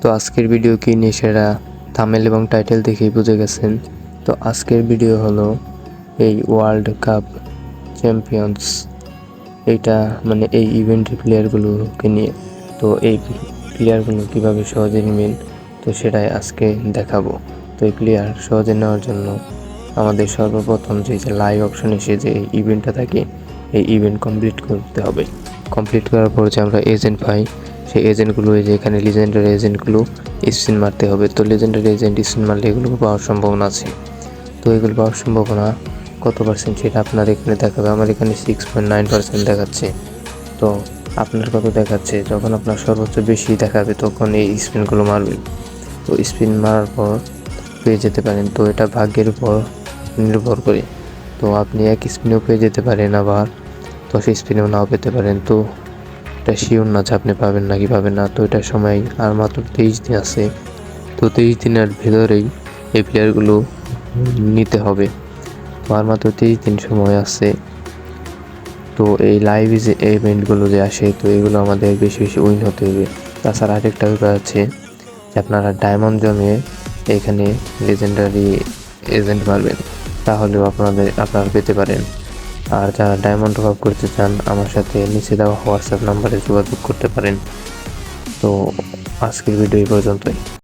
তো আজকের ভিডিও কি নিয়ে সেটা থাম্বনেল এবং টাইটেল দেখেই বুঝে গেছেন। তো আজকের ভিডিও হলো এই ওয়ার্ল্ড কাপ চ্যাম্পিয়ন্স, এইটা মানে এই ইভেন্টের প্লেয়ারগুলোকে নিয়ে। তো এই প্লেয়ারগুলো কীভাবে সহজে নেবেন তো সেটাই আজকে দেখাবো। তো এই প্লেয়ার সহজে নেওয়ার জন্য আমাদের সর্বপ্রথম যে লাইভ অপশন এসে যে ইভেন্টটা থাকে এই ইভেন্ট কমপ্লিট করতে হবে। কমপ্লিট করার পর যে আমরা এজেন্ট পাই সেই এজেন্টগুলো যে এখানে লিজেন্ডারি এজেন্টগুলো স্পিন মারতে হবে। তো লিজেন্ডারি এজেন্ট স্পিন মারলে এগুলো পাওয়ার সম্ভাবনা আছে। তো এগুলো পাওয়ার সম্ভাবনা কত পার্সেন্ট সেটা আপনার এখানে দেখাবে। আমার এখানে 6.9% দেখাচ্ছে। তো আপনার কত দেখাচ্ছে? যখন আপনার সর্বোচ্চ বেশি দেখাবে তখন এই স্পিনগুলো মারবেন। তো স্পিন মারার পর পেয়ে যেতে পারেন। তো এটা ভাগ্যের উপর নির্ভর করে। তো আপনি এক স্পিনেও পেয়ে যেতে পারেন, আবার 10 স্পিনেও নাও পেতে পারেন। তো এটা শিওর না যে আপনি পাবেন নাকি পাবেন না। তো এটার সময় আর মাত্র 23 দিন আছে। তো 23 দিনের ভেতরেই এই প্লেয়ারগুলো নিতে হবে। তো আর মাত্র 23 দিন সময় আছে। তো এই লাইভ যে ইভেন্টগুলো যে আসে তো এগুলো আমাদের বেশি বেশি উইন হতে হবে। তাছাড়া আরেকটা ব্যাপার আছে যে আপনারা ডায়মন্ড জমিয়ে এখানে লেজেন্ডারি এজেন্ট মারবেন, তাহলেও আপনারা পেতে পারেন। আর যারা ডায়মন্ড টপ আপ করতে চান আমার সাথে নিচে দেওয়া হোয়াটসঅ্যাপ নাম্বারে যোগাযোগ করতে পারেন। তো আজকের ভিডিও এই পর্যন্তই।